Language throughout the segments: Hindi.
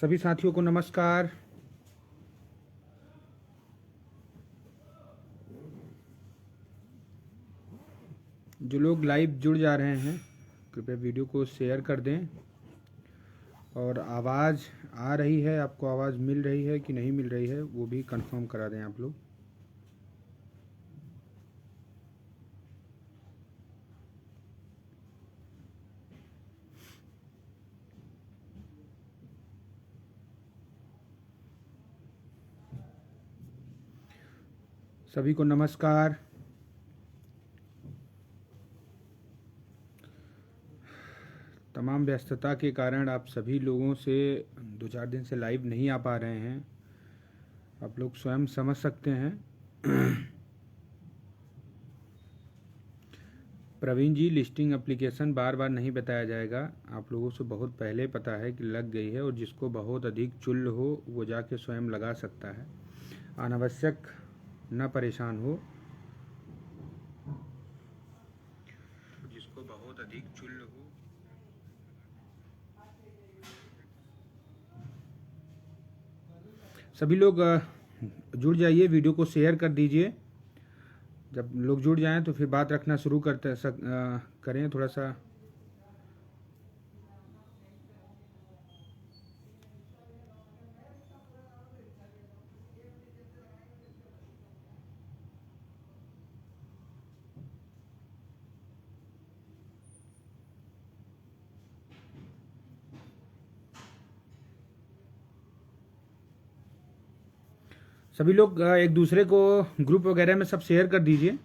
सभी साथियों को नमस्कार। जो लोग लाइव जुड़ जा रहे हैं कृपया वीडियो को शेयर कर दें। और आवाज़ आ रही है, आपको आवाज़ मिल रही है कि नहीं मिल रही है वो भी कंफर्म करा दें आप लोग। सभी को नमस्कार। तमाम व्यस्तता के कारण आप सभी लोगों से 2-4 दिन से लाइव नहीं आ पा रहे हैं, आप लोग स्वयं समझ सकते हैं। प्रवीण जी, लिस्टिंग एप्लीकेशन बार बार नहीं बताया जाएगा, आप लोगों से बहुत पहले पता है कि लग गई है और जिसको बहुत अधिक चुल्ल हो वो जाके स्वयं लगा सकता है, अनावश्यक न परेशान हो। जिसको बहुत अधिक चुल्ल हो सभी लोग जुड़ जाइए, वीडियो को शेयर कर दीजिए। जब लोग जुड़ जाएं तो फिर बात रखना शुरू करें थोड़ा सा। सभी लोग एक दूसरे को ग्रुप वगैरह में सब शेयर कर दीजिए।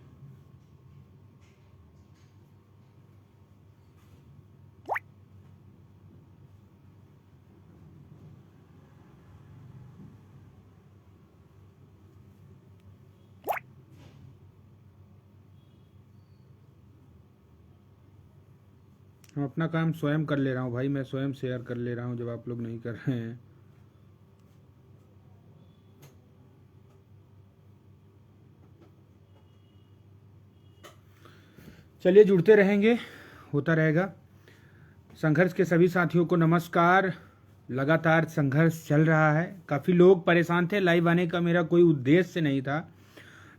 हम अपना काम स्वयं कर ले रहा हूँ भाई, मैं स्वयं शेयर कर ले रहा हूँ जब आप लोग नहीं कर रहे हैं। चलिए जुड़ते रहेंगे, होता रहेगा। संघर्ष के सभी साथियों को नमस्कार। लगातार संघर्ष चल रहा है, काफ़ी लोग परेशान थे। लाइव आने का मेरा कोई उद्देश्य नहीं था,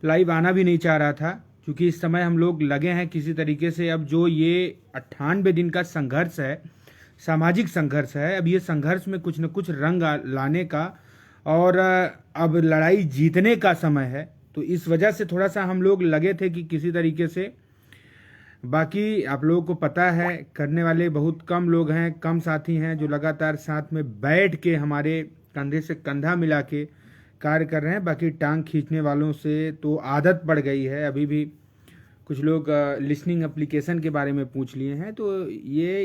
लाइव आना भी नहीं चाह रहा था, क्योंकि इस समय हम लोग लगे हैं किसी तरीके से। अब जो ये 98 दिन का संघर्ष है, सामाजिक संघर्ष है, अब ये संघर्ष में कुछ न कुछ रंग लाने का और अब लड़ाई जीतने का समय है। तो इस वजह से थोड़ा सा हम लोग लगे थे कि किसी तरीके से, बाकी आप लोगों को पता है करने वाले बहुत कम लोग हैं, कम साथी हैं जो लगातार साथ में बैठ के हमारे कंधे से कंधा मिला के कार्य कर रहे हैं। बाकी टांग खींचने वालों से तो आदत पड़ गई है। अभी भी कुछ लोग लिसनिंग एप्लीकेशन के बारे में पूछ लिए हैं, तो ये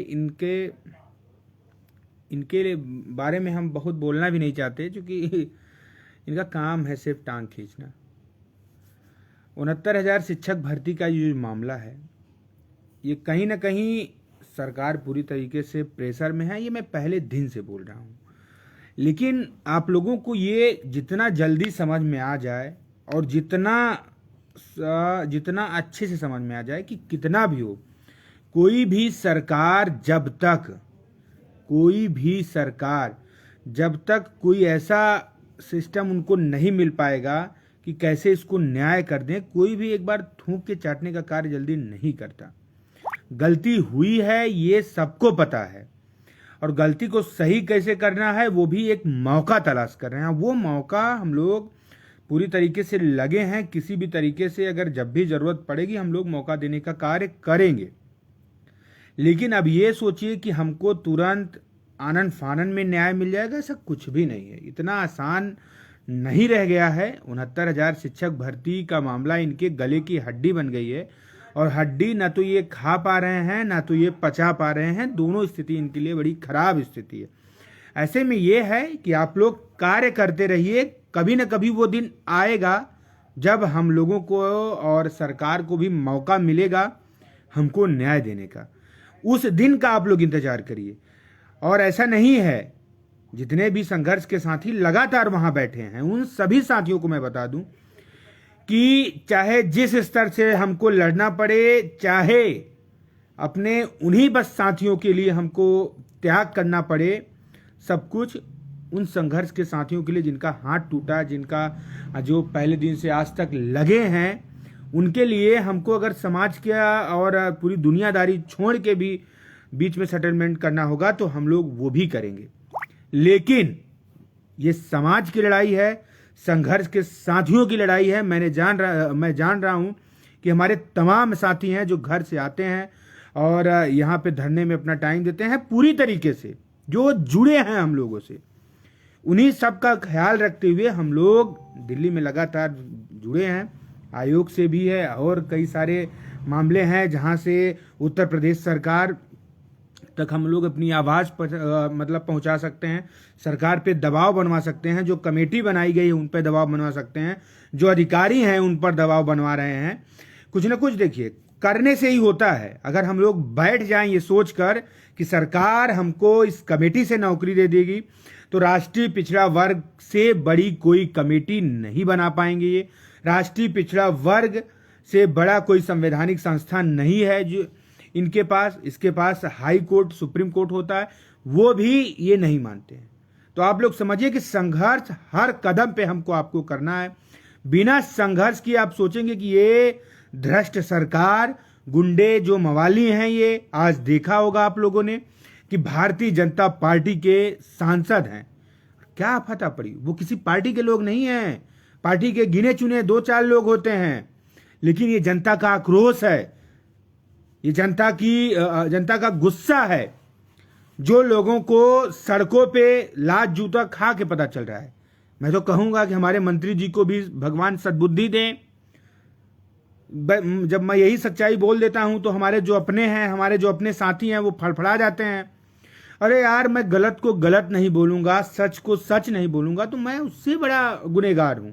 इनके बारे में हम बहुत बोलना भी नहीं चाहते, क्योंकि इनका काम है सिर्फ टांग खींचना। 69,000 शिक्षक भर्ती का ये मामला है, ये कहीं ना कहीं सरकार पूरी तरीके से प्रेशर में है, ये मैं पहले दिन से बोल रहा हूँ। लेकिन आप लोगों को ये जितना जल्दी समझ में आ जाए और जितना अच्छे से समझ में आ जाए कि कितना भी हो, कोई भी सरकार जब तक कोई ऐसा सिस्टम उनको नहीं मिल पाएगा कि कैसे इसको न्याय कर दें, कोई भी एक बार थूक के चाटने का कार्य जल्दी नहीं करता। गलती हुई है ये सबको पता है, और गलती को सही कैसे करना है वो भी एक मौका तलाश कर रहे हैं। वो मौका हम लोग पूरी तरीके से लगे हैं, किसी भी तरीके से अगर जब भी जरूरत पड़ेगी हम लोग मौका देने का कार्य करेंगे। लेकिन अब ये सोचिए कि हमको तुरंत आनन फानन में न्याय मिल जाएगा, ऐसा कुछ भी नहीं है, इतना आसान नहीं रह गया है। 69,000 शिक्षक भर्ती का मामला इनके गले की हड्डी बन गई है, और हड्डी ना तो ये खा पा रहे हैं ना तो ये पचा पा रहे हैं, दोनों स्थिति इनके लिए बड़ी खराब स्थिति है। ऐसे में ये है कि आप लोग कार्य करते रहिए, कभी न कभी वो दिन आएगा जब हम लोगों को और सरकार को भी मौका मिलेगा हमको न्याय देने का। उस दिन का आप लोग इंतजार करिए। और ऐसा नहीं है, जितने भी संघर्ष के साथी लगातार वहां बैठे हैं उन सभी साथियों को मैं बता दूं कि चाहे जिस स्तर से हमको लड़ना पड़े, चाहे अपने उन्हीं बस साथियों के लिए हमको त्याग करना पड़े, सब कुछ उन संघर्ष के साथियों के लिए जिनका हाथ टूटा, जिनका जो पहले दिन से आज तक लगे हैं, उनके लिए हमको अगर समाज के और पूरी दुनियादारी छोड़ के भी बीच में सेटलमेंट करना होगा तो हम लोग वो भी करेंगे। लेकिन ये समाज की लड़ाई है, संघर्ष के साथियों की लड़ाई है। मैं जान रहा हूं कि हमारे तमाम साथी हैं जो घर से आते हैं और यहाँ पे धरने में अपना टाइम देते हैं पूरी तरीके से, जो जुड़े हैं हम लोगों से। उन्हीं सब का ख्याल रखते हुए हम लोग दिल्ली में लगातार जुड़े हैं, आयोग से भी है और कई सारे मामले हैं जहां से उत्तर प्रदेश सरकार तक हम लोग अपनी आवाज़ मतलब पहुंचा सकते हैं, सरकार पे दबाव बनवा सकते हैं, जो कमेटी बनाई गई है उन पर दबाव बनवा सकते हैं, जो अधिकारी हैं उन पर दबाव बनवा रहे हैं। कुछ ना कुछ देखिए करने से ही होता है। अगर हम लोग बैठ जाएं ये सोचकर कि सरकार हमको इस कमेटी से नौकरी दे देगी, तो राष्ट्रीय पिछड़ा वर्ग से बड़ी कोई कमेटी नहीं बना पाएंगे। ये राष्ट्रीय पिछड़ा वर्ग से बड़ा कोई संवैधानिक संस्था नहीं है जो इनके पास। इसके पास हाई कोर्ट, सुप्रीम कोर्ट होता है, वो भी ये नहीं मानते हैं। तो आप लोग समझिए कि संघर्ष हर कदम पे हमको आपको करना है। बिना संघर्ष की आप सोचेंगे कि ये भ्रष्ट सरकार, गुंडे जो मवाली हैं, ये आज देखा होगा आप लोगों ने कि भारतीय जनता पार्टी के सांसद हैं। क्या फटा पड़ी, वो किसी पार्टी के लोग नहीं हैं, पार्टी के गिने चुने 2-4 लोग होते हैं। लेकिन ये जनता का आक्रोश है, ये जनता का गुस्सा है, जो लोगों को सड़कों पे लात जूता खा के पता चल रहा है। मैं तो कहूंगा कि हमारे मंत्री जी को भी भगवान सद्बुद्धि दें। जब मैं यही सच्चाई बोल देता हूं तो हमारे जो अपने हैं, हमारे जो अपने साथी हैं, वो फड़फड़ा जाते हैं। अरे यार, मैं गलत को गलत नहीं बोलूंगा, सच को सच नहीं बोलूंगा, तो मैं उससे बड़ा गुनहगार हूं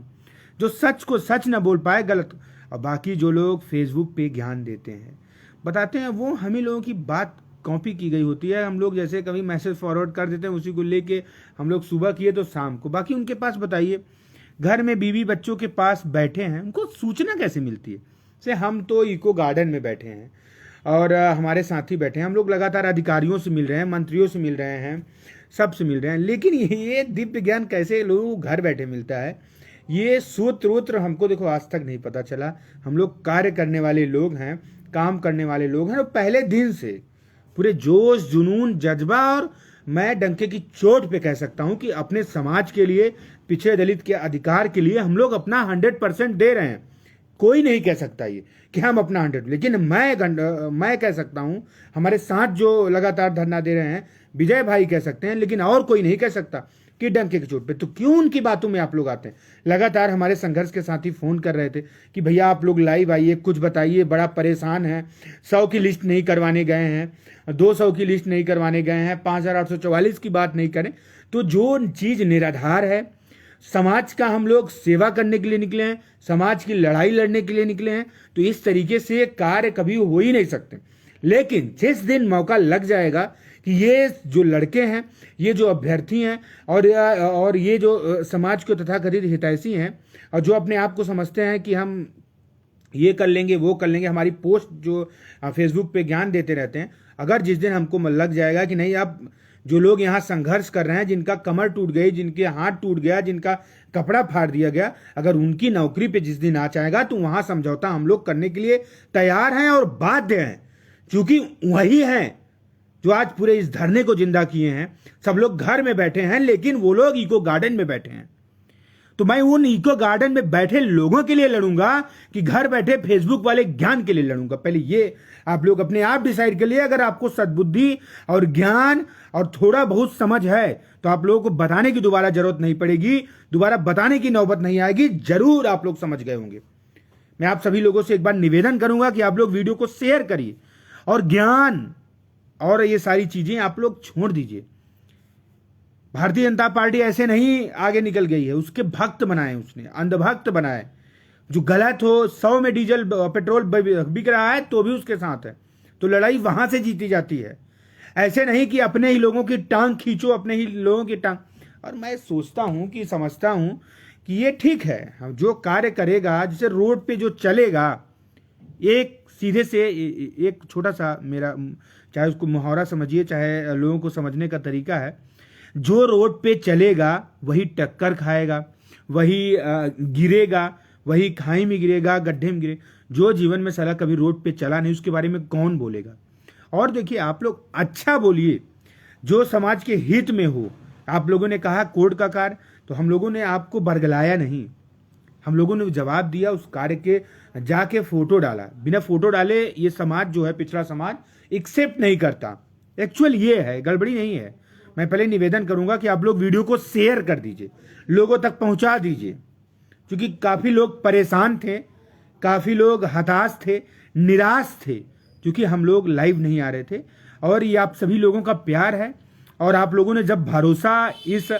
जो सच को सच न बोल पाए, गलत। और बाकी जो लोग फेसबुक पे ज्ञान देते हैं, बताते हैं, वो हम ही लोगों की बात कॉपी की गई होती है। हम लोग जैसे कभी मैसेज फॉरवर्ड कर देते हैं, उसी को लेके हम लोग सुबह किए तो शाम को। बाकी उनके पास बताइए, घर में बीवी बच्चों के पास बैठे हैं, उनको सूचना कैसे मिलती है? से हम तो इको गार्डन में बैठे हैं और हमारे साथी बैठे हैं, हम लोग लगातार अधिकारियों से मिल रहे हैं, मंत्रियों से मिल रहे हैं, सबसे मिल रहे हैं। लेकिन ये दिव्य ज्ञान कैसे लोगों को घर बैठे मिलता है, ये सूत्र हमको देखो आज तक नहीं पता चला। हम लोग कार्य करने वाले लोग हैं, काम करने वाले लोग हैं, और पहले दिन से पूरे जोश, जुनून, जज्बा, और मैं डंके की चोट पे कह सकता हूं कि अपने समाज के लिए, पिछड़े दलित के अधिकार के लिए हम लोग अपना 100% दे रहे हैं। कोई नहीं कह सकता ये कि हम अपना 100, लेकिन मैं कह सकता हूं, हमारे साथ जो लगातार धरना दे रहे हैं विजय भाई कह सकते हैं, लेकिन और कोई नहीं कह सकता कि डंके की चोट पे। तो क्यों उनकी बातों में आप लोग आते हैं? लगातार हमारे संघर्ष के साथी फोन कर रहे थे कि भैया आप लोग लाइव आइए, कुछ बताइए, बड़ा परेशान है, 100 की लिस्ट नहीं करवाने गए हैं, 200 की लिस्ट नहीं करवाने गए हैं, 5844 की बात नहीं करें। तो जो चीज निराधार है, समाज का हम लोग सेवा करने के लिए निकले हैं, समाज की लड़ाई लड़ने के लिए निकले हैं, तो इस तरीके से कार्य कभी हो ही नहीं सकते। लेकिन जिस दिन मौका लग जाएगा कि ये जो लड़के हैं, ये जो अभ्यर्थी हैं, और ये जो समाज के तथाकथित हितैषी हैं, और जो अपने आप को समझते हैं कि हम ये कर लेंगे, वो कर लेंगे, हमारी पोस्ट जो फेसबुक पे ज्ञान देते रहते हैं, अगर जिस दिन हमको लग जाएगा कि नहीं, अब जो लोग यहाँ संघर्ष कर रहे हैं, जिनका कमर टूट गई, जिनके हाथ टूट गया, जिनका कपड़ा फाड़ दिया गया, अगर उनकी नौकरी पे जिस दिन आ जाएगा, तो वहां समझौता हम लोग करने के लिए तैयार हैं और बाध्य हैं, क्योंकि वही हैं जो आज पूरे इस धरने को जिंदा किए हैं। सब लोग घर में बैठे हैं, लेकिन वो लोग इको गार्डन में बैठे हैं। तो मैं उन इको गार्डन में बैठे लोगों के लिए लड़ूंगा कि घर बैठे फेसबुक वाले ज्ञान के लिए लड़ूंगा? पहले ये आप लोग अपने आप डिसाइड कर लिए। अगर आपको सद्बुद्धि और ज्ञान और थोड़ा बहुत समझ है तो आप लोगों को बताने की दोबारा जरूरत नहीं पड़ेगी, दोबारा बताने की नौबत नहीं आएगी, जरूर आप लोग समझ गए होंगे। मैं आप सभी लोगों से एक बार निवेदन करूंगा कि आप लोग वीडियो को शेयर करिए और ज्ञान और ये सारी चीजें आप लोग छोड़ दीजिए। भारतीय जनता पार्टी ऐसे नहीं आगे निकल गई है, उसके भक्त बनाए, उसने अंधभक्त बनाए। जो गलत हो, 100 में डीजल पेट्रोल बिक रहा है तो भी उसके साथ है, तो लड़ाई वहां से जीती जाती है। ऐसे नहीं कि अपने ही लोगों की टांग खींचो, अपने ही लोगों की टांग। और मैं सोचता हूं कि समझता हूं कि ये ठीक है, जो कार्य करेगा, जैसे रोड पे जो चलेगा, एक सीधे से एक छोटा सा मेरा, चाहे उसको मुहावरा समझिए, चाहे लोगों को समझने का तरीका है, जो रोड पे चलेगा वही टक्कर खाएगा, वही गिरेगा, वही खाई में गिरेगा, गड्ढे में गिरे। जो जीवन में साला कभी रोड पे चला नहीं उसके बारे में कौन बोलेगा। और देखिए, आप लोग अच्छा बोलिए जो समाज के हित में हो। आप लोगों ने कहा कोर्ट का कार्य, तो हम लोगों ने आपको बरगलाया नहीं, हम लोगों ने जवाब दिया उस कार्य के, जाके फोटो डाला। बिना फोटो डाले ये समाज जो है, पिछड़ा समाज एक्सेप्ट नहीं करता। एक्चुअल ये है, गड़बड़ी नहीं है। मैं पहले निवेदन करूंगा कि आप लोग वीडियो को शेयर कर दीजिए, लोगों तक पहुंचा दीजिए, क्योंकि काफी लोग परेशान थे, काफी लोग हताश थे, निराश थे, क्योंकि हम लोग लाइव नहीं आ रहे थे। और ये आप सभी लोगों का प्यार है, और आप लोगों ने जब भरोसा इस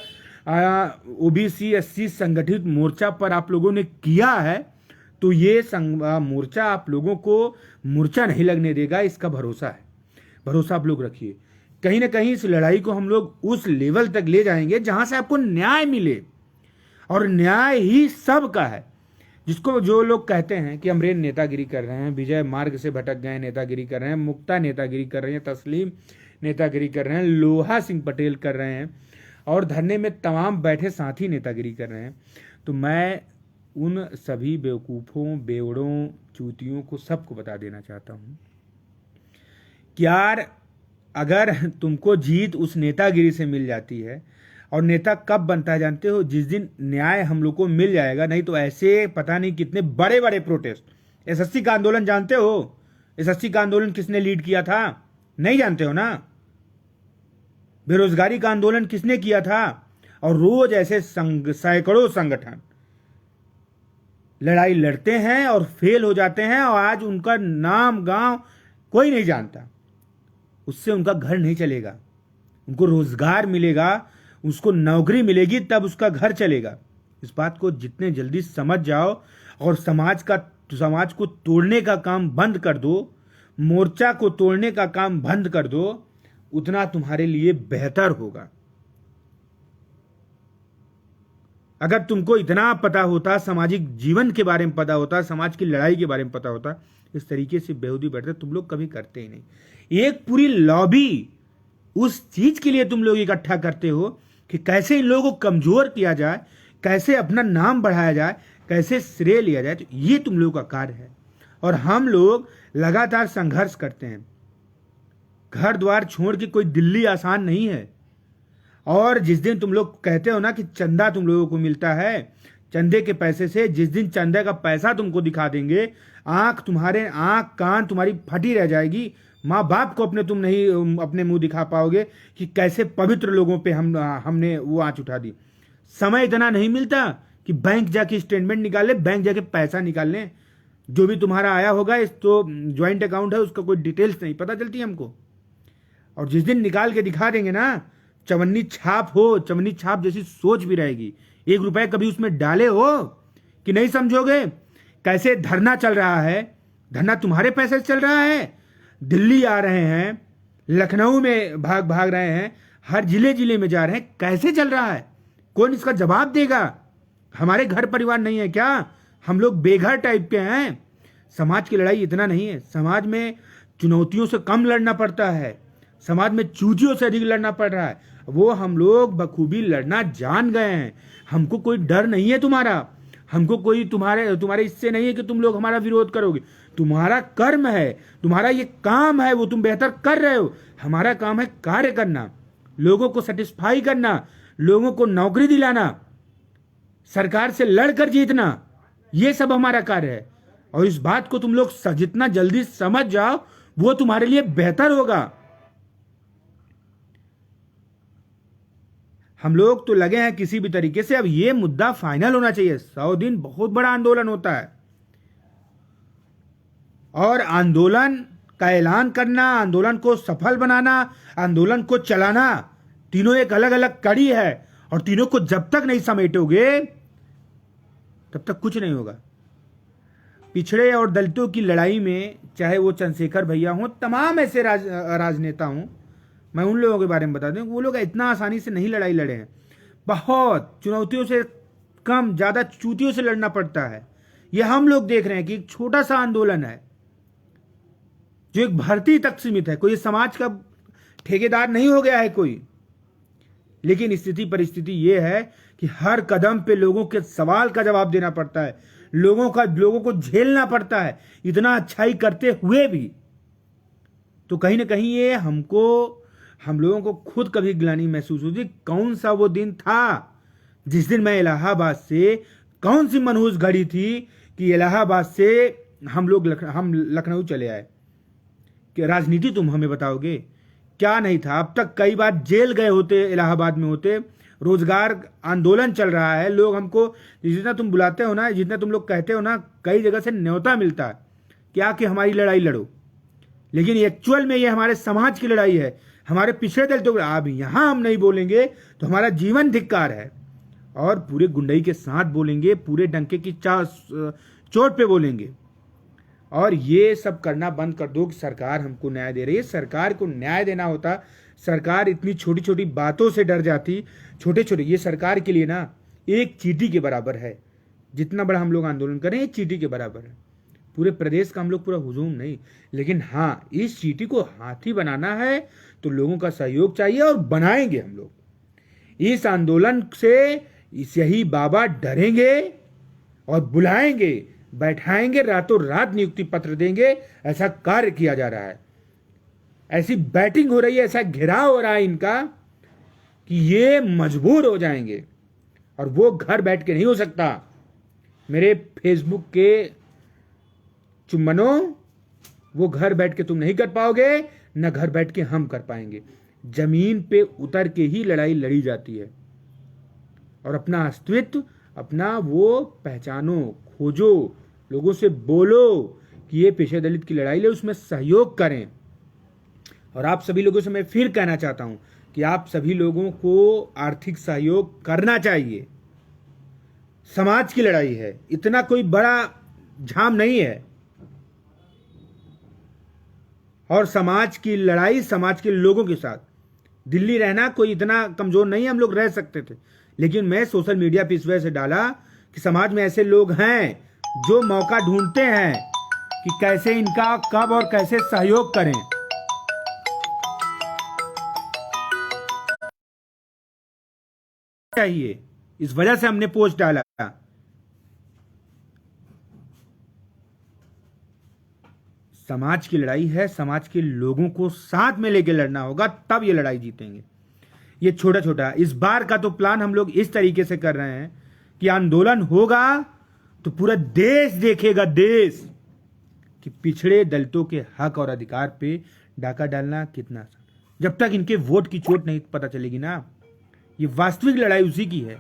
ओबीसी एससी संगठित मोर्चा पर आप लोगों ने किया है, तो ये मोर्चा आप लोगों को मोर्चा नहीं लगने देगा, इसका भरोसा है। भरोसा आप लोग रखिए। कहीं ना कहीं इस लड़ाई को हम लोग उस लेवल तक ले जाएंगे जहां से आपको न्याय मिले, और न्याय ही सबका है। जिसको जो लोग कहते हैं कि अमरेन नेतागिरी कर रहे हैं, विजय मार्ग से भटक गए नेतागिरी कर रहे हैं, मुक्ता नेतागिरी कर रहे हैं, तस्लीम नेतागिरी कर रहे हैं, लोहा सिंह पटेल कर रहे हैं, और धरने में तमाम बैठे साथी नेतागिरी कर रहे हैं, तो मैं उन सभी बेवकूफ़ों, बेवड़ों, चूतियों को सबको बता देना चाहता हूं कि यार, अगर तुमको जीत उस नेतागिरी से मिल जाती है, और नेता कब बनता है जानते हो? जिस दिन न्याय हम लोग को मिल जाएगा। नहीं तो ऐसे पता नहीं कितने बड़े बड़े प्रोटेस्ट, एसएससी का आंदोलन जानते हो? एसएससी का आंदोलन किसने लीड किया था? नहीं जानते हो ना? बेरोजगारी का आंदोलन किसने किया था? और रोज ऐसे सैकड़ों संगठन लड़ाई लड़ते हैं और फेल हो जाते हैं, और आज उनका नाम गांव कोई नहीं जानता। उससे उनका घर नहीं चलेगा, उनको रोजगार मिलेगा, उसको नौकरी मिलेगी, तब उसका घर चलेगा। इस बात को जितने जल्दी समझ जाओ और समाज को तोड़ने का काम बंद कर दो, मोर्चा को तोड़ने का काम बंद कर दो, उतना तुम्हारे लिए बेहतर होगा। अगर तुमको इतना पता होता, सामाजिक जीवन के बारे में पता होता, समाज की लड़ाई के बारे में पता होता, इस तरीके से बेहूदी बैठते तुम लोग कभी करते ही नहीं। एक पूरी लॉबी उस चीज के लिए तुम लोग इकट्ठा करते हो कि कैसे इन लोगों को कमजोर किया जाए, कैसे अपना नाम बढ़ाया जाए, कैसे श्रेय लिया जाए। तो ये तुम लोगों का कार्य है, और हम लोग लगातार संघर्ष करते हैं। घर द्वार छोड़ के कोई दिल्ली आसान नहीं है। और जिस दिन तुम लोग कहते हो ना कि चंदा तुम लोगों को मिलता है, चंदे के पैसे से, जिस दिन चंदे का पैसा तुमको दिखा देंगे, आंख कान तुम्हारी फटी रह जाएगी। माँ बाप को तुम नहीं अपने मुंह दिखा पाओगे कि कैसे पवित्र लोगों पे हमने वो आंच उठा दी। समय इतना नहीं मिलता कि बैंक जाके स्टेटमेंट निकाल ले, बैंक जाके पैसा निकाल लें। जो भी तुम्हारा आया होगा, इस तो ज्वाइंट अकाउंट है, उसका कोई डिटेल्स नहीं पता चलती हमको। और जिस दिन निकाल के दिखा देंगे ना, चवन्नी छाप हो, चवन्नी छाप जैसी सोच भी रहेगी। 1 रुपए कभी उसमें डाले हो कि नहीं, समझोगे? कैसे धरना चल रहा है, धरना तुम्हारे पैसे से चल रहा है। दिल्ली आ रहे हैं, लखनऊ में भाग रहे हैं, हर जिले में जा रहे हैं, कैसे चल रहा है? कौन इसका जवाब देगा? हमारे घर परिवार नहीं है क्या? हम लोग बेघर टाइप के हैं। समाज की लड़ाई इतना नहीं है। समाज में चुनौतियों से कम लड़ना पड़ता है, समाज में चूतियों से अधिक लड़ना पड़ रहा है। वो हम लोग बखूबी लड़ना जान गए हैं। हमको कोई डर नहीं है तुम्हारा, हमको कोई तुम्हारे इससे नहीं है कि तुम लोग हमारा विरोध करोगे। तुम्हारा कर्म है, तुम्हारा ये काम है, वो तुम बेहतर कर रहे हो। हमारा काम है कार्य करना, लोगों को सेटिस्फाई करना, लोगों को नौकरी दिलाना, सरकार से लड़कर जीतना, ये सब हमारा कार्य है। और इस बात को तुम लोग जितना जल्दी समझ जाओ, वो तुम्हारे लिए बेहतर होगा। हम लोग तो लगे हैं किसी भी तरीके से, अब ये मुद्दा फाइनल होना चाहिए। 100 दिन बहुत बड़ा आंदोलन होता है, और आंदोलन का ऐलान करना, आंदोलन को सफल बनाना, आंदोलन को चलाना, तीनों एक अलग अलग कड़ी है। और तीनों को जब तक नहीं समेटोगे तब तक कुछ नहीं होगा। पिछड़े और दलितों की लड़ाई में, चाहे वो चंद्रशेखर भैया हों, तमाम ऐसे राजनेता हों, मैं उन लोगों के बारे में बता दूं, वो लोग इतना आसानी से नहीं लड़ाई लड़े हैं। बहुत चुनौतियों से कम, ज्यादा चूतियों से लड़ना पड़ता है। ये हम लोग देख रहे हैं कि एक छोटा सा आंदोलन है जो एक भर्ती तक सीमित है। कोई समाज का ठेकेदार नहीं हो गया है कोई। लेकिन स्थिति परिस्थिति ये है कि हर कदम पे लोगों के सवाल का जवाब देना पड़ता है, लोगों को झेलना पड़ता है, इतना अच्छाई करते हुए भी। तो कहीं ना कहीं ये हम लोगों को खुद कभी ग्लानि महसूस होती। कौन सा वो दिन था जिस दिन मैं इलाहाबाद से, कौन सी मनहूस घड़ी थी कि इलाहाबाद से हम लखनऊ चले आए? कि राजनीति तुम हमें बताओगे क्या नहीं था? अब तक कई बार जेल गए होते, इलाहाबाद में होते, रोजगार आंदोलन चल रहा है, लोग हमको जितना तुम बुलाते हो ना, जितना तुम लोग कहते हो ना, कई जगह से न्योता मिलता है क्या कि हमारी लड़ाई लड़ो, लेकिन एक्चुअल में ये हमारे समाज की लड़ाई है, हमारे पिछड़े दलितों की। अब यहां हम नहीं बोलेंगे तो हमारा जीवन धिक्कार है, और पूरे गुंडई के साथ बोलेंगे, पूरे डंके की चोट पे बोलेंगे। और ये सब करना बंद कर दो कि सरकार हमको न्याय दे रही है। सरकार को न्याय देना होता, सरकार इतनी छोटी छोटी बातों से डर जाती। छोटे छोटे, ये सरकार के लिए ना एक चींटी के बराबर है। जितना बड़ा हम लोग आंदोलन करें, एक चींटी के बराबर है। पूरे प्रदेश का हम लोग पूरा हुजूम नहीं, लेकिन हाँ, इस चींटी को हाथी बनाना है तो लोगों का सहयोग चाहिए, और बनाएंगे हम लोग इस आंदोलन से। यही बाबा डरेंगे और बुलाएंगे, बैठाएंगे, रातों रात नियुक्ति पत्र देंगे। ऐसा कार्य किया जा रहा है, ऐसी बैटिंग हो रही है, ऐसा घेराव हो रहा है इनका कि ये मजबूर हो जाएंगे, और वो घर बैठ के नहीं हो सकता। मेरे फेसबुक के चुम्बनों, वो घर बैठ के तुम नहीं कर पाओगे, न घर बैठ के हम कर पाएंगे। जमीन पे उतर के ही लड़ाई लड़ी जाती है, और अपना अस्तित्व, अपना वो पहचानो, खोजो, लोगों से बोलो कि ये पेशे दलित की लड़ाई ले, उसमें सहयोग करें। और आप सभी लोगों से मैं फिर कहना चाहता हूं कि आप सभी लोगों को आर्थिक सहयोग करना चाहिए। समाज की लड़ाई है, इतना कोई बड़ा झाम नहीं है, और समाज की लड़ाई समाज के लोगों के साथ। दिल्ली रहना कोई इतना कमजोर नहीं है, हम लोग रह सकते थे, लेकिन मैं सोशल मीडिया पे इस वजह से डाला कि समाज में ऐसे लोग हैं जो मौका ढूंढते हैं कि कैसे इनका कब और कैसे सहयोग करें। चाहिए, इस वजह से हमने पोस्ट डाला। समाज की लड़ाई है, समाज के लोगों को साथ में लेके लड़ना होगा, तब ये लड़ाई जीतेंगे। ये छोटा छोटा, इस बार का तो प्लान हम लोग इस तरीके से कर रहे हैं कि आंदोलन होगा तो पूरा देश देखेगा, देश, कि पिछड़े दलितों के हक और अधिकार पे डाका डालना कितना। जब तक इनके वोट की चोट नहीं पता चलेगी ना, ये वास्तविक लड़ाई उसी की है।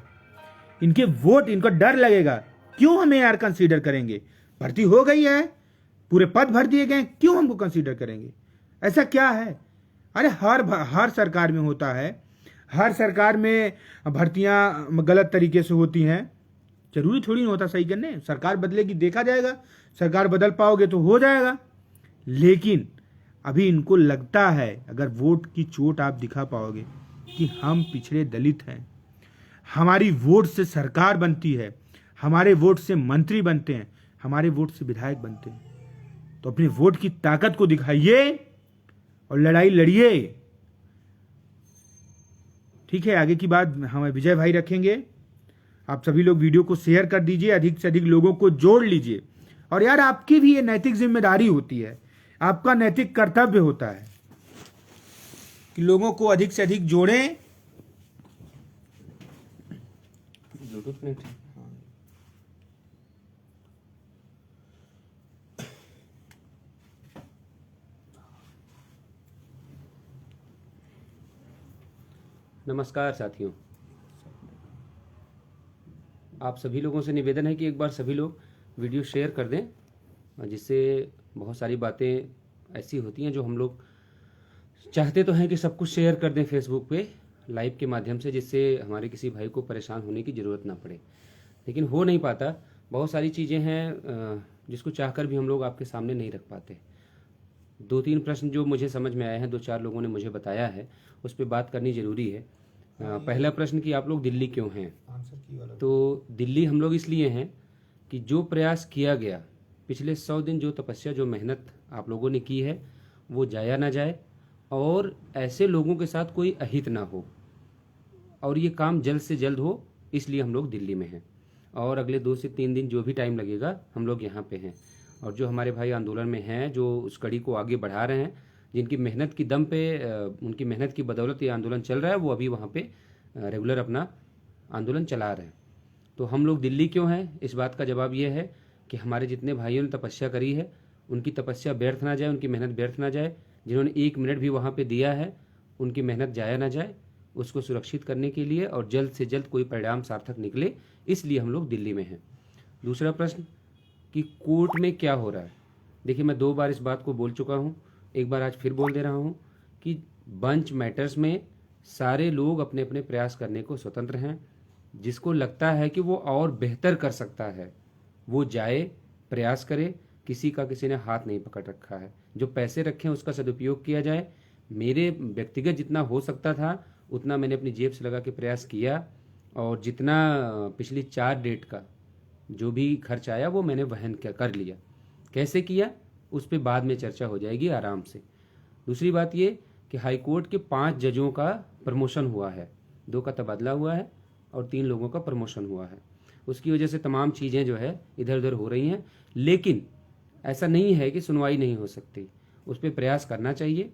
इनके वोट, इनको डर लगेगा, क्यों हमें यार कंसीडर करेंगे? भर्ती हो गई है, पूरे पद भर दिए गए, क्यों हमको कंसीडर करेंगे? ऐसा क्या है? अरे हर सरकार में होता है, हर सरकार में भर्तियां गलत तरीके से होती हैं। जरूरी थोड़ी नहीं होता सही करने। सरकार बदलेगी, देखा जाएगा, सरकार बदल पाओगे तो हो जाएगा। लेकिन अभी इनको लगता है अगर वोट की चोट आप दिखा पाओगे कि हम पिछड़े दलित हैं, हमारी वोट से सरकार बनती है, हमारे वोट से मंत्री बनते हैं, हमारे वोट से विधायक बनते हैं, तो अपने वोट की ताकत को दिखाइए और लड़ाई लड़िए। ठीक है, आगे की बात हम विजय भाई रखेंगे। आप सभी लोग वीडियो को शेयर कर दीजिए, अधिक से अधिक लोगों को जोड़ लीजिए। और यार, आपकी भी ये नैतिक जिम्मेदारी होती है, आपका नैतिक कर्तव्य होता है कि लोगों को अधिक से अधिक जोड़ें। ब्लूटूथ नहीं, नमस्कार साथियों, आप सभी लोगों से निवेदन है कि एक बार सभी लोग वीडियो शेयर कर दें, जिससे बहुत सारी बातें ऐसी होती हैं जो हम लोग चाहते तो हैं कि सब कुछ शेयर कर दें फेसबुक पे लाइव के माध्यम से, जिससे हमारे किसी भाई को परेशान होने की ज़रूरत ना पड़े, लेकिन हो नहीं पाता। बहुत सारी चीज़ें हैं जिसको चाहकर भी हम लोग आपके सामने नहीं रख पाते। 2-3 प्रश्न जो मुझे समझ में आए हैं, 2-4 लोगों ने मुझे बताया है, उस पर बात करनी ज़रूरी है। पहला प्रश्न कि आप लोग दिल्ली क्यों हैं? तो दिल्ली हम लोग इसलिए हैं कि जो प्रयास किया गया पिछले 100 दिन, जो तपस्या, जो मेहनत आप लोगों ने की है, वो जाया ना जाए, और ऐसे लोगों के साथ कोई अहित ना हो। और ये काम जल्द से जल्द हो, इसलिए हम लोग दिल्ली में हैं। और अगले 2 से 3 दिन जो भी टाइम लगेगा हम लोग यहाँ पे हैं। और जो हमारे भाई आंदोलन में हैं, जो उस कड़ी को आगे बढ़ा रहे हैं, जिनकी मेहनत की दम पे उनकी मेहनत की बदौलत ये आंदोलन चल रहा है, वो अभी वहाँ पे रेगुलर अपना आंदोलन चला रहे हैं। तो हम लोग दिल्ली क्यों हैं, इस बात का जवाब ये है कि हमारे जितने भाइयों ने तपस्या करी है, उनकी तपस्या व्यर्थ ना जाए, उनकी मेहनत व्यर्थ ना जाए। जिन्होंने 1 मिनट भी वहाँ पे दिया है, उनकी मेहनत जाया ना जाए, उसको सुरक्षित करने के लिए और जल्द से जल्द कोई परिणाम सार्थक निकले, इसलिए हम लोग दिल्ली में हैं। दूसरा प्रश्न कि कोर्ट में क्या हो रहा है। देखिए, मैं 2 बार इस बात को बोल चुका हूँ, एक बार आज फिर बोल दे रहा हूँ कि बंच मैटर्स में सारे लोग अपने अपने प्रयास करने को स्वतंत्र हैं। जिसको लगता है कि वो और बेहतर कर सकता है, वो जाए, प्रयास करे। किसी का किसी ने हाथ नहीं पकड़ रखा है। जो पैसे रखे हैं उसका सदुपयोग किया जाए। मेरे व्यक्तिगत जितना हो सकता था उतना मैंने अपनी जेब से लगा के प्रयास किया, और जितना पिछली 4 डेट का जो भी खर्च आया वो मैंने वहन कर लिया। कैसे किया उस पर बाद में चर्चा हो जाएगी आराम से। दूसरी बात ये कि हाई कोर्ट के 5 जजों का प्रमोशन हुआ है, 2 का तबादला हुआ है और 3 लोगों का प्रमोशन हुआ है। उसकी वजह से तमाम चीज़ें जो है इधर उधर हो रही हैं, लेकिन ऐसा नहीं है कि सुनवाई नहीं हो सकती। उस पर प्रयास करना चाहिए।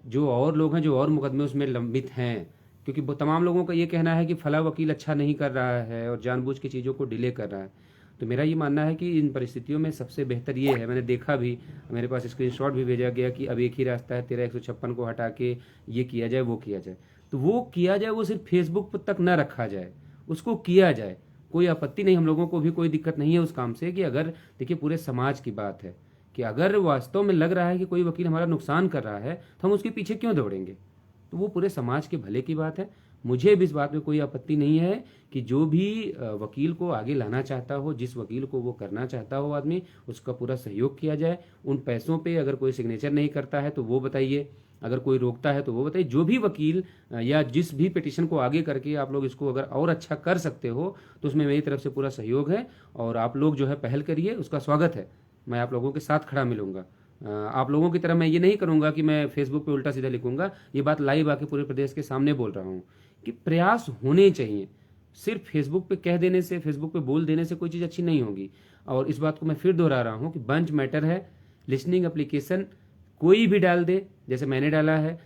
जो और लोग हैं, जो और मुकदमे उसमें लंबित हैं, क्योंकि तमाम लोगों का ये कहना है कि फला वकील अच्छा नहीं कर रहा है और जानबूझ के चीज़ों को डिले कर रहा है। तो मेरा ये मानना है कि इन परिस्थितियों में सबसे बेहतर ये है, मैंने देखा भी, मेरे पास स्क्रीनशॉट भी भेजा गया कि अब एक ही रास्ता है, 13 को हटा के ये किया जाए, वो किया जाए। तो वो किया जाए, वो सिर्फ फेसबुक पर तक ना रखा जाए, उसको किया जाए। कोई आपत्ति नहीं, हम लोगों को भी कोई दिक्कत नहीं है उस काम से। कि अगर देखिए, पूरे समाज की बात है कि अगर वास्तव में लग रहा है कि कोई वकील हमारा नुकसान कर रहा है तो हम उसके पीछे क्यों दौड़ेंगे। तो वो पूरे समाज के भले की बात है। मुझे भी इस बात में कोई आपत्ति नहीं है कि जो भी वकील को आगे लाना चाहता हो, जिस वकील को वो करना चाहता हो आदमी, उसका पूरा सहयोग किया जाए। उन पैसों पे अगर कोई सिग्नेचर नहीं करता है तो वो बताइए, अगर कोई रोकता है तो वो बताइए। जो भी वकील या जिस भी पिटीशन को आगे करके आप लोग इसको अगर और अच्छा कर सकते हो तो उसमें मेरी तरफ से पूरा सहयोग है। और आप लोग जो है पहल करिए, उसका स्वागत है। मैं आप लोगों के साथ खड़ा मिलूंगा। आप लोगों की तरह मैं ये नहीं करूंगा कि मैं फेसबुक पे उल्टा सीधा लिखूंगा। ये बात लाइव आके पूरे प्रदेश के सामने बोल रहा हूँ कि प्रयास होने चाहिए। सिर्फ फेसबुक पे कह देने से, फेसबुक पे बोल देने से कोई चीज़ अच्छी नहीं होगी। और इस बात को मैं फिर दोहरा रहा हूँ कि बंच मैटर है, लिसनिंग एप्लीकेशन कोई भी डाल दे, जैसे मैंने डाला है,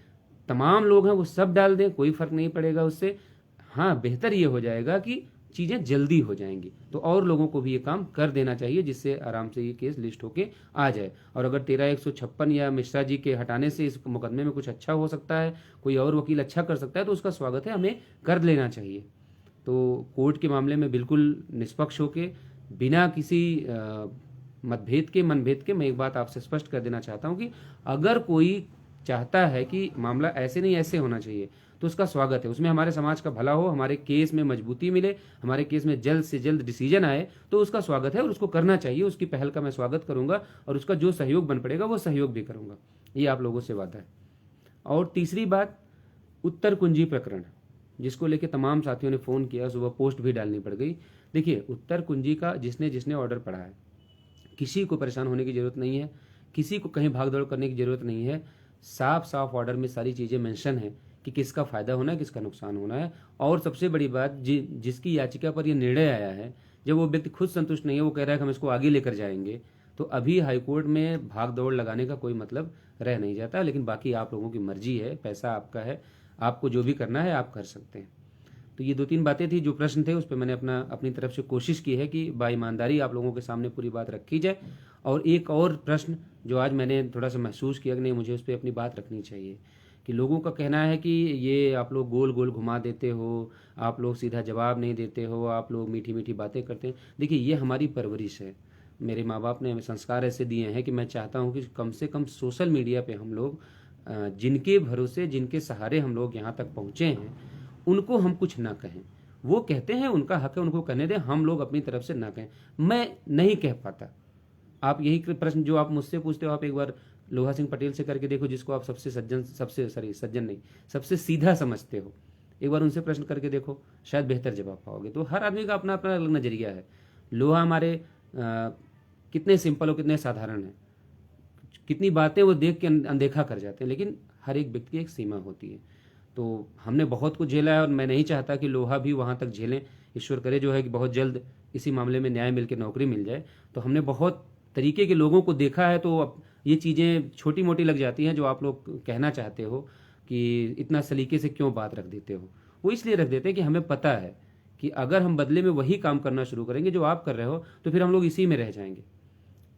तमाम लोग हैं वो सब डाल दें, कोई फर्क नहीं पड़ेगा उससे। हाँ, बेहतर ये हो जाएगा कि चीज़ें जल्दी हो जाएंगी। तो और लोगों को भी ये काम कर देना चाहिए, जिससे आराम से ये केस लिस्ट होके आ जाए। और अगर 13/156 या मिश्रा जी के हटाने से इस मुकदमे में कुछ अच्छा हो सकता है, कोई और वकील अच्छा कर सकता है, तो उसका स्वागत है, हमें कर लेना चाहिए। तो कोर्ट के मामले में बिल्कुल निष्पक्ष होके, बिना किसी मतभेद के, मनभेद के, मैं एक बात आपसे स्पष्ट कर देना चाहता हूँ कि अगर कोई चाहता है कि मामला ऐसे नहीं ऐसे होना चाहिए तो उसका स्वागत है। उसमें हमारे समाज का भला हो, हमारे केस में मजबूती मिले, हमारे केस में जल्द से जल्द डिसीजन आए, तो उसका स्वागत है और उसको करना चाहिए। उसकी पहल का मैं स्वागत करूंगा और उसका जो सहयोग बन पड़ेगा वो सहयोग भी करूंगा। ये आप लोगों से वादा है। और तीसरी बात, उत्तर कुंजी प्रकरण, जिसको लेके तमाम साथियों ने फ़ोन किया, सुबह पोस्ट भी डालनी पड़ गई। देखिए, उत्तर कुंजी का जिसने जिसने ऑर्डर पढ़ा है, किसी को परेशान होने की ज़रूरत नहीं है, किसी को कहीं भाग दौड़ करने की ज़रूरत नहीं है। साफ साफ ऑर्डर में सारी चीज़ें मेंशन है कि किसका फ़ायदा होना है, किसका नुकसान होना है। और सबसे बड़ी बात, जिसकी याचिका पर यह निर्णय आया है, जब वो व्यक्ति खुद संतुष्ट नहीं है, वो कह रहा है कि हम इसको आगे लेकर जाएंगे, तो अभी हाईकोर्ट में भाग दौड़ लगाने का कोई मतलब रह नहीं जाता। लेकिन बाकी आप लोगों की मर्जी है, पैसा आपका है, आपको जो भी करना है आप कर सकते हैं। तो ये 2-3 बातें थी, जो प्रश्न थे उस पर मैंने अपनी तरफ से कोशिश की है कि बाईमानदारी आप लोगों के सामने पूरी बात रखी जाए। और एक और प्रश्न जो आज मैंने थोड़ा सा महसूस किया कि नहीं, मुझे उस पर अपनी बात रखनी चाहिए, कि लोगों का कहना है कि ये आप लोग गोल गोल घुमा देते हो, आप लोग सीधा जवाब नहीं देते हो, आप लोग मीठी मीठी बातें करते हैं। देखिए, ये हमारी परवरिश है। मेरे माँ बाप ने हमें संस्कार ऐसे दिए हैं कि मैं चाहता हूँ कि कम से कम सोशल मीडिया पे हम लोग, जिनके भरोसे, जिनके सहारे हम लोग यहाँ तक पहुँचे हैं, उनको हम कुछ ना कहें। वो कहते हैं, उनका हक है, उनको कहने दें, हम लोग अपनी तरफ से ना कहें। मैं नहीं कह पाता। आप यही प्रश्न जो आप मुझसे पूछते हो, आप एक बार लोहा सिंह पटेल से करके देखो, जिसको आप सज्जन नहीं, सबसे सीधा समझते हो। एक बार उनसे प्रश्न करके देखो, शायद बेहतर जवाब पाओगे। तो हर आदमी का अपना अपना अलग नजरिया है। लोहा हमारे कितने सिंपल और कितने साधारण हैं, कितनी बातें वो देख के अनदेखा कर जाते हैं, लेकिन हर एक व्यक्ति की एक सीमा होती है। तो हमने बहुत कुछ झेला है और मैं नहीं चाहता कि लोहा भी वहाँ तक झेलें। ईश्वर करे जो है कि बहुत जल्द इसी मामले में न्याय मिल के नौकरी मिल जाए। तो हमने बहुत तरीके के लोगों को देखा है, तो अब ये चीज़ें छोटी मोटी लग जाती हैं जो आप लोग कहना चाहते हो कि इतना सलीके से क्यों बात रख देते हो। वो इसलिए रख देते हैं कि हमें पता है कि अगर हम बदले में वही काम करना शुरू करेंगे जो आप कर रहे हो तो फिर हम लोग इसी में रह जाएंगे।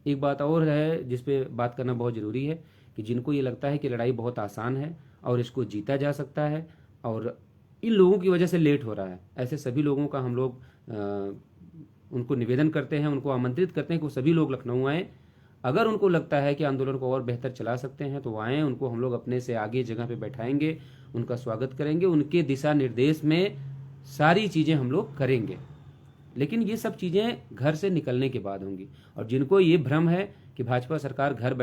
एक बात और है जिस पे बात करना बहुत ज़रूरी है कि जिनको ये लगता है कि लड़ाई बहुत आसान है और इसको जीता जा सकता है और इन लोगों की वजह से लेट हो रहा है, ऐसे सभी लोगों का हम लोग उनको निवेदन करते हैं, उनको आमंत्रित करते हैं कि वो सभी लोग लखनऊ आएँ। अगर उनको लगता है कि आंदोलन को और बेहतर चला सकते हैं तो वो आएँ, उनको हम लोग अपने से आगे जगह पे बैठाएंगे, उनका स्वागत करेंगे, उनके दिशा निर्देश में सारी चीज़ें हम लोग करेंगे। लेकिन ये सब चीज़ें घर से निकलने के बाद होंगी। और जिनको ये भ्रम है कि भाजपा सरकार घर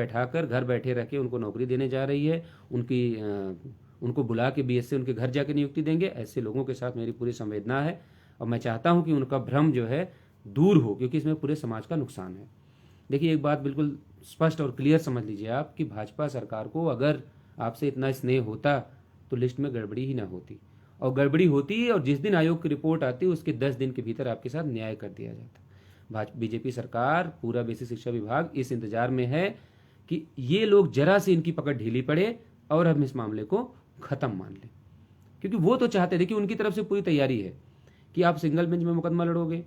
बैठे रह के उनको नौकरी देने जा रही है, उनको बुला के बीएस से उनके घर जाके नियुक्ति देंगे, ऐसे लोगों के साथ मेरी पूरी संवेदना है और मैं चाहता हूं कि उनका भ्रम जो है दूर हो, क्योंकि इसमें पूरे समाज का नुकसान है। देखिए, एक बात बिल्कुल स्पष्ट और क्लियर समझ लीजिए आप कि भाजपा सरकार को अगर आपसे इतना स्नेह होता तो लिस्ट में गड़बड़ी ही ना होती, और गड़बड़ी होती और जिस दिन आयोग की रिपोर्ट आती उसके 10 दिन के भीतर आपके साथ न्याय कर दिया जाता। बीजेपी सरकार, पूरा बेसिक शिक्षा विभाग इस इंतजार में है कि ये लोग जरा से इनकी पकड़ ढीली पड़े और हम इस मामले को खत्म मान लें, क्योंकि वो तो चाहते, देखिए उनकी तरफ से पूरी तैयारी है कि आप सिंगल बेंच में मुकदमा लड़ोगे।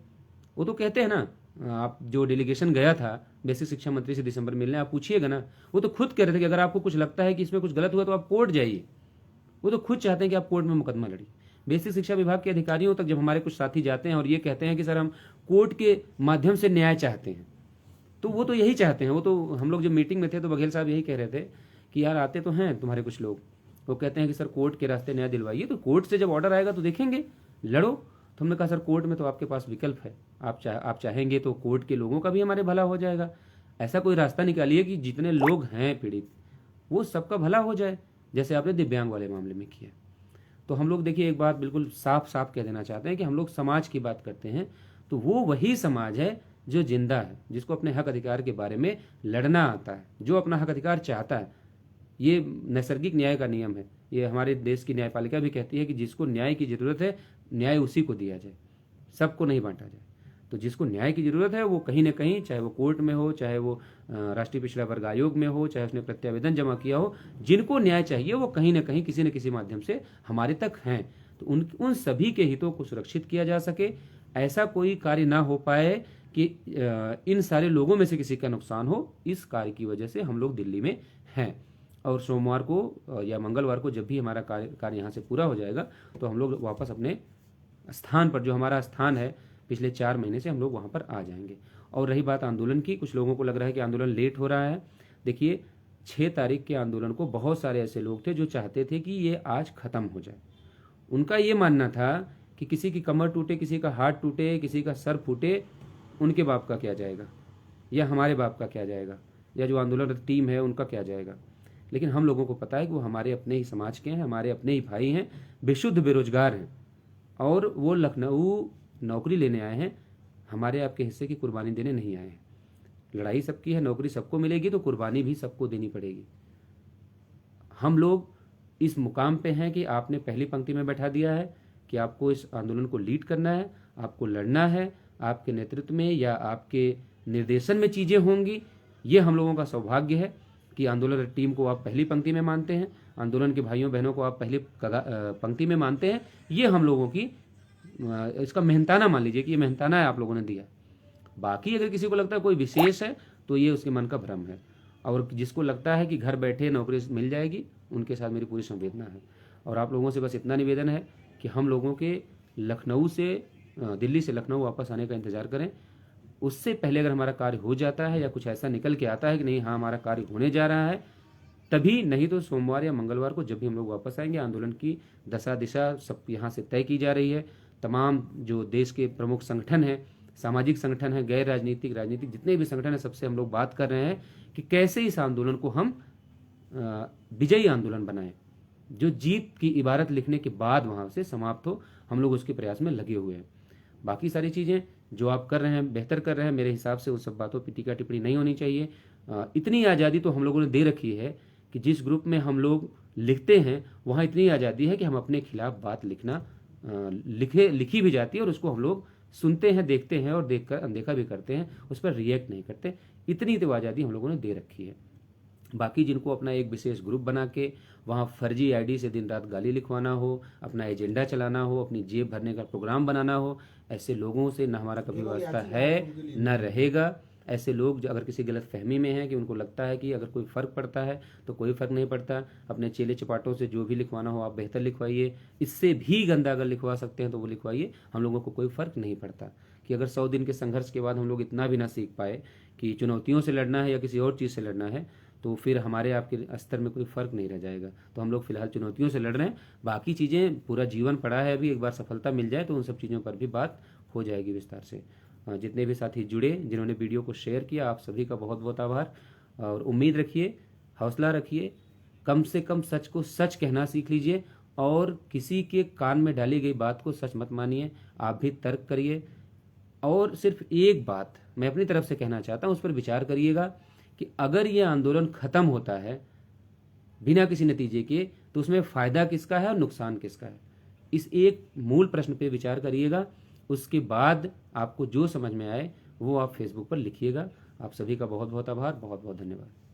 वो तो कहते हैं ना, आप जो डेलीगेशन गया था बेसिक शिक्षा मंत्री से दिसंबर मिलने, आप पूछिएगा ना, वो तो खुद कह रहे थे कि अगर आपको कुछ लगता है कि इसमें कुछ गलत हुआ तो आप कोर्ट जाइए। वो तो खुद चाहते हैं कि आप कोर्ट में मुकदमा लड़िए। बेसिक शिक्षा विभाग के अधिकारियों तक जब हमारे कुछ साथी जाते हैं और ये कहते हैं कि सर हम कोर्ट के माध्यम से न्याय चाहते हैं, तो वो तो यही चाहते हैं। वो तो हम लोग जब मीटिंग में थे तो बघेल साहब यही कह रहे थे कि यार आते तो हैं तुम्हारे कुछ लोग, वो कहते हैं कि सर कोर्ट के रास्ते न्याय दिलवाइए, तो कोर्ट से जब ऑर्डर आएगा तो देखेंगे, लड़ो। तो हमने कहा सर कोर्ट में तो आपके पास विकल्प है, आप चाहेंगे तो कोर्ट के लोगों का भी हमारे भला हो जाएगा। ऐसा कोई रास्ता निकालिए कि जितने लोग हैं पीड़ित वो सबका भला हो जाए, जैसे आपने दिव्यांग वाले मामले में किया। तो हम लोग देखिए एक बात बिल्कुल साफ साफ कह देना चाहते हैं कि हम लोग समाज की बात करते हैं तो वो वही समाज है जो जिंदा है, जिसको अपने हक अधिकार के बारे में लड़ना आता है, जो अपना हक अधिकार चाहता है। ये नैसर्गिक न्याय का नियम है, ये हमारे देश की न्यायपालिका भी कहती है कि जिसको न्याय की जरूरत है न्याय उसी को दिया जाए, सबको नहीं बांटा जाए। तो जिसको न्याय की जरूरत है वो कहीं ना कहीं, चाहे वो कोर्ट में हो, चाहे वो राष्ट्रीय पिछड़ा वर्ग आयोग में हो, चाहे उसने प्रत्यावेदन जमा किया हो, जिनको न्याय चाहिए वो कहीं ना कहीं किसी न किसी माध्यम से हमारे तक हैं। तो उन सभी के हितों को सुरक्षित किया जा सके, ऐसा कोई कार्य ना हो पाए कि इन सारे लोगों में से किसी का नुकसान हो। इस कार्य की वजह से हम लोग दिल्ली में हैं और सोमवार को या मंगलवार को जब भी हमारा कार्य यहाँ से पूरा हो जाएगा तो हम लोग वापस अपने स्थान पर, जो हमारा स्थान है पिछले 4 महीने से, हम लोग वहाँ पर आ जाएंगे। और रही बात आंदोलन की, कुछ लोगों को लग रहा है कि आंदोलन लेट हो रहा है। देखिए 6 तारीख के आंदोलन को बहुत सारे ऐसे लोग थे जो चाहते थे कि ये आज ख़त्म हो जाए। उनका ये मानना था कि किसी की कमर टूटे, किसी का हाथ टूटे, किसी का सर फूटे, उनके बाप का क्या जाएगा, या हमारे बाप का क्या जाएगा, या जो आंदोलन टीम है उनका क्या जाएगा। लेकिन हम लोगों को पता है कि वो हमारे अपने ही समाज के हैं, हमारे अपने ही भाई हैं, बेशुद्ध बेरोजगार हैं, और वो लखनऊ नौकरी लेने आए हैं, हमारे आपके हिस्से की कुर्बानी देने नहीं आए हैं। लड़ाई सबकी है, नौकरी सबको मिलेगी तो कुर्बानी भी सबको देनी पड़ेगी। हम लोग इस मुकाम पे हैं कि आपने पहली पंक्ति में बैठा दिया है कि आपको इस आंदोलन को लीड करना है, आपको लड़ना है, आपके नेतृत्व में या आपके निर्देशन में चीज़ें होंगी। ये हम लोगों का सौभाग्य है कि आंदोलन टीम को आप पहली पंक्ति में मानते हैं, आंदोलन के भाइयों बहनों को आप पहली पंक्ति में मानते हैं। ये हम लोगों की इसका मेहनताना मान लीजिए कि ये मेहनताना है आप लोगों ने दिया। बाकी अगर किसी को लगता है कोई विशेष है तो ये उसके मन का भ्रम है, और जिसको लगता है कि घर बैठे नौकरी मिल जाएगी उनके साथ मेरी पूरी संवेदना है। और आप लोगों से बस इतना निवेदन है कि हम लोगों के लखनऊ से, दिल्ली से लखनऊ वापस आने का इंतज़ार करें। उससे पहले अगर हमारा कार्य हो जाता है या कुछ ऐसा निकल के आता है कि नहीं हाँ हमारा कार्य होने जा रहा है, तभी, नहीं तो सोमवार या मंगलवार को जब भी हम लोग वापस आएंगे। आंदोलन की दशा दिशा सब यहाँ से तय की जा रही है। तमाम जो देश के प्रमुख संगठन हैं, सामाजिक संगठन हैं, गैर राजनीतिक, राजनीतिक, जितने भी संगठन हैं, सबसे हम लोग बात कर रहे हैं कि कैसे इस आंदोलन को हम विजयी आंदोलन बनाएं, जो जीत की इबारत लिखने के बाद वहाँ से समाप्त हो। हम लोग उसके प्रयास में लगे हुए हैं। बाकी सारी चीज़ें जो आप कर रहे हैं बेहतर कर रहे हैं, मेरे हिसाब से उन सब बातों पर टीका टिप्पणी नहीं होनी चाहिए। इतनी आज़ादी तो हम लोगों ने दे रखी है कि जिस ग्रुप में हम लोग लिखते हैं वहाँ इतनी आज़ादी है कि हम अपने खिलाफ बात लिखी भी जाती है और उसको हम लोग सुनते हैं, देखते हैं और देखकर अनदेखा भी करते हैं, उस पर रिएक्ट नहीं करते। इतनी तो आज़ादी हम लोगों ने दे रखी है। बाकी जिनको अपना एक विशेष ग्रुप बना के वहाँ फर्जी आईडी से दिन रात गाली लिखवाना हो, अपना एजेंडा चलाना हो, अपनी जेब भरने का प्रोग्राम बनाना हो, ऐसे लोगों से न हमारा कभी वास्ता है न रहेगा। ऐसे लोग अगर किसी गलत फहमी में हैं कि उनको लगता है कि अगर कोई फ़र्क पड़ता है तो कोई फ़र्क नहीं पड़ता। अपने चेले चपाटों से जो भी लिखवाना हो आप बेहतर लिखवाइए, इससे भी गंदा अगर लिखवा सकते हैं तो वो लिखवाइए, हम लोगों को कोई फ़र्क नहीं पड़ता। कि अगर 100 दिन के संघर्ष के बाद हम लोग इतना भी ना सीख पाए कि चुनौतियों से लड़ना है या किसी और चीज़ से लड़ना है, तो फिर हमारे आपके स्तर में कोई फ़र्क नहीं रह जाएगा। तो हम लोग फिलहाल चुनौतियों से लड़ रहे हैं, बाकी चीज़ें पूरा जीवन पड़ा है अभी, एक बार सफलता मिल जाए तो उन सब चीज़ों पर भी बात हो जाएगी विस्तार से। जितने भी साथी जुड़े, जिन्होंने वीडियो को शेयर किया, आप सभी का बहुत बहुत आभार। और उम्मीद रखिए, हौसला रखिए, कम से कम सच को सच कहना सीख लीजिए और किसी के कान में डाली गई बात को सच मत मानिए। आप भी तर्क करिए और सिर्फ एक बात मैं अपनी तरफ से कहना चाहता हूँ, उस पर विचार करिएगा कि अगर ये आंदोलन खत्म होता है बिना किसी नतीजे के तो उसमें फ़ायदा किसका है और नुकसान किसका है। इस एक मूल प्रश्न पे विचार करिएगा, उसके बाद आपको जो समझ में आए वो आप फेसबुक पर लिखिएगा। आप सभी का बहुत बहुत आभार, बहुत बहुत धन्यवाद।